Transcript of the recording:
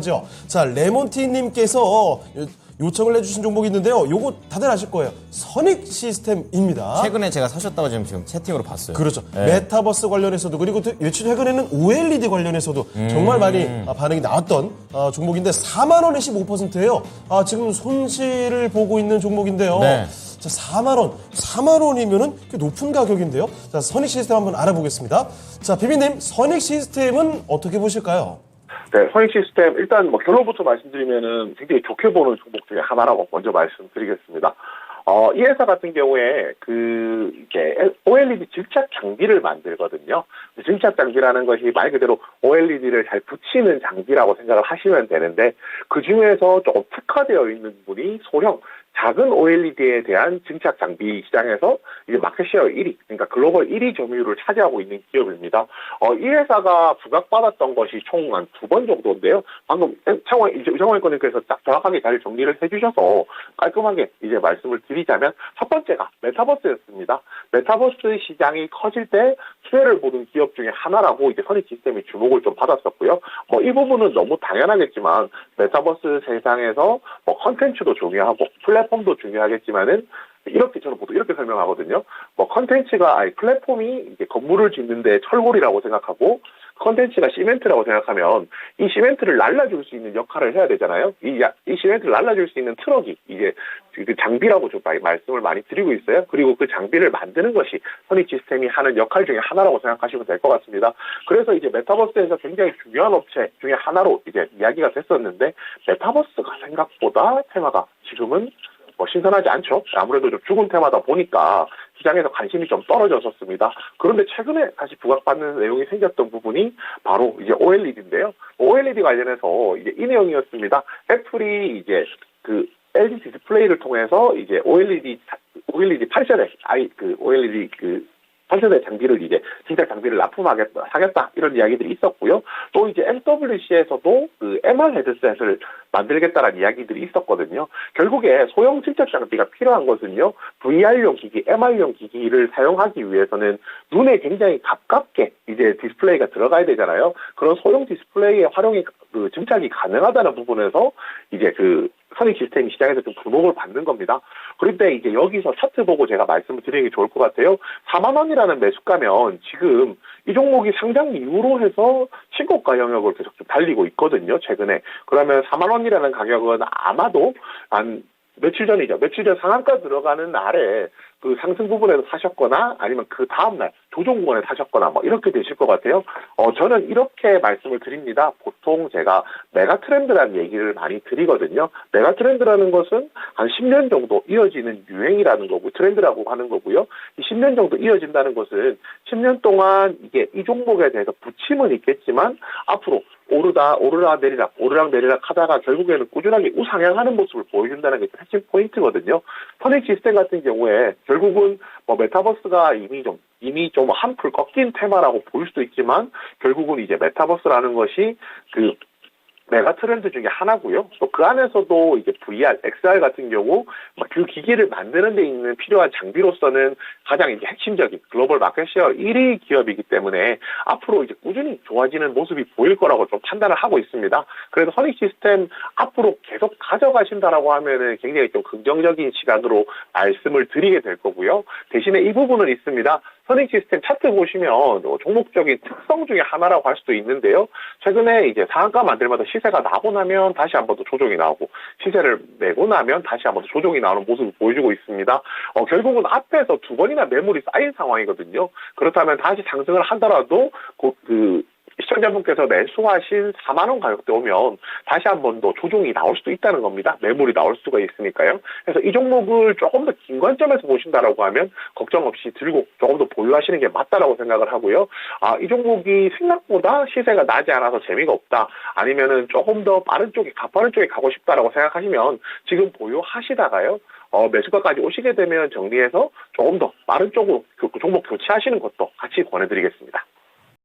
자, 레몬티님께서 요청을 해주신 종목이 있는데요. 요거 다들 아실 거예요. 선익 시스템입니다. 최근에 제가 사셨다고 지금 채팅으로 봤어요. 그렇죠. 네. 메타버스 관련해서도 그리고 최근에는 OLED 관련해서도 정말 많이 반응이 나왔던 종목인데 4만 원에 15%예요. 지금 손실을 보고 있는 종목인데요. 네. 자, 4만 원이면은 꽤 높은 가격인데요. 자, 선익 시스템 한번 알아보겠습니다. 자, 비비님, 선익 시스템은 어떻게 보실까요? 네, 선익 시스템 일단 결론부터 말씀드리면은 굉장히 좋게 보는 종목 중에 하나라고 먼저 말씀드리겠습니다. 이 회사 같은 경우에 이게 OLED 증착 장비를 만들거든요. 증착 장비라는 것이 말 그대로 OLED를 잘 붙이는 장비라고 생각을 하시면 되는데 그 중에서 조금 특화되어 있는 부분이 소형 작은 OLED에 대한 증착 장비 시장에서 이제 마켓쉐어 1위, 그러니까 글로벌 1위 점유율을 차지하고 있는 기업입니다. 이 회사가 부각받았던 것이 총 한 2번 정도인데요. 방금 이정원님께서 딱 정확하게 잘 정리를 해주셔서 깔끔하게 이제 말씀을 드리자면 첫 번째가 메타버스였습니다. 메타버스 시장이 커질 때 수혜를 보는 기업 중에 하나라고 이제 선익 시스템이 주목을 좀 받았었고요. 이 부분은 너무 당연하겠지만 메타버스 세상에서 컨텐츠도 중요하고 플랫폼도 중요하겠지만은 저는 보통 이렇게 설명하거든요. 플랫폼이 이제 건물을 짓는데 철골이라고 생각하고 컨텐츠가 시멘트라고 생각하면 이 시멘트를 날라줄 수 있는 역할을 해야 되잖아요. 이 시멘트를 날라줄 수 있는 트럭이 이제 그 장비라고 좀 말씀을 많이 드리고 있어요. 그리고 그 장비를 만드는 것이 선익 시스템이 하는 역할 중에 하나라고 생각하시면 될 것 같습니다. 그래서 이제 메타버스에서 굉장히 중요한 업체 중에 하나로 이제 이야기가 됐었는데 메타버스가 생각보다 테마가 지금은 신선하지 않죠. 아무래도 좀 죽은 테마다 보니까 시장에서 관심이 좀 떨어졌었습니다. 그런데 최근에 다시 부각받는 내용이 생겼던 부분이 바로 이제 OLED인데요. OLED 관련해서 이제 이 내용이었습니다. 애플이 이제 LG 디스플레이를 통해서 이제 OLED 8세대 OLED 8세대 장비를 이제 진짜 장비를 하겠다 이런 이야기들이 있었고요. 또 이제 MWC에서도 MR 헤드셋을 만들겠다라는 이야기들이 있었거든요. 결국에 소형 진짜 장비가 필요한 것은요. VR용 기기, MR용 기기를 사용하기 위해서는 눈에 굉장히 가깝게 이제 디스플레이가 들어가야 되잖아요. 그런 소형 디스플레이의 활용이 증착이 가능하다는 부분에서 이제 선익 시스템이 시장에서 좀 주목을 받는 겁니다. 그런데 이제 여기서 차트 보고 제가 말씀을 드리는 게 좋을 것 같아요. 4만 원이라는 매수가면 지금 이 종목이 상장 이후로 해서 신고가 영역을 계속 좀 달리고 있거든요. 최근에. 그러면 4만 원이라는 가격은 아마도 며칠 전 상한가 들어가는 날에 상승 부분에서 사셨거나 아니면 그 다음날 조정권에 사셨거나 이렇게 되실 것 같아요. 저는 이렇게 말씀을 드립니다. 보통 제가 메가 트렌드라는 얘기를 많이 드리거든요. 메가 트렌드라는 것은 한 10년 정도 이어지는 유행이라는 거고 트렌드라고 하는 거고요. 이 10년 정도 이어진다는 것은 10년 동안 이 종목에 대해서 부침은 있겠지만 앞으로 오르락 내리락 하다가 결국에는 꾸준하게 우상향하는 모습을 보여준다는 게 핵심 포인트거든요. 선익 시스템 같은 경우에 결국은 메타버스가 이미 좀 한풀 꺾인 테마라고 보일 수도 있지만 결국은 이제 메타버스라는 것이 메가 트렌드 중에 하나고요. 또 그 안에서도 이제 VR, XR 같은 경우 그 기기를 만드는 데 있는 필요한 장비로서는 가장 이제 핵심적인 글로벌 마켓쉐어 1위 기업이기 때문에 앞으로 이제 꾸준히 좋아지는 모습이 보일 거라고 좀 판단을 하고 있습니다. 그래서 선익 시스템 앞으로 계속 가져가신다라고 하면은 굉장히 좀 긍정적인 시각으로 말씀을 드리게 될 거고요. 대신에 이 부분은 있습니다. 선익 시스템 차트 보시면 종목적인 특성 중에 하나라고 할 수도 있는데요. 최근에 이제 상한가 만들 마다 시세가 나고 나면 다시 한 번 더 조정이 나오고 시세를 내고 나면 다시 한 번 더 조정이 나오는 모습을 보여주고 있습니다. 결국은 앞에서 2번이나 매물이 쌓인 상황이거든요. 그렇다면 다시 상승을 하더라도 시청자분께서 매수하신 4만 원 가격대 오면 다시 한 번 더 조정이 나올 수도 있다는 겁니다. 매물이 나올 수가 있으니까요. 그래서 이 종목을 조금 더 긴 관점에서 보신다라고 하면 걱정 없이 들고 조금 더 보유하시는 게 맞다라고 생각을 하고요. 이 종목이 생각보다 시세가 나지 않아서 재미가 없다. 아니면은 조금 더 가파른 쪽에 가고 싶다라고 생각하시면 지금 보유하시다가요. 매수가까지 오시게 되면 정리해서 조금 더 빠른 쪽으로 종목 교체하시는 것도 같이 권해드리겠습니다.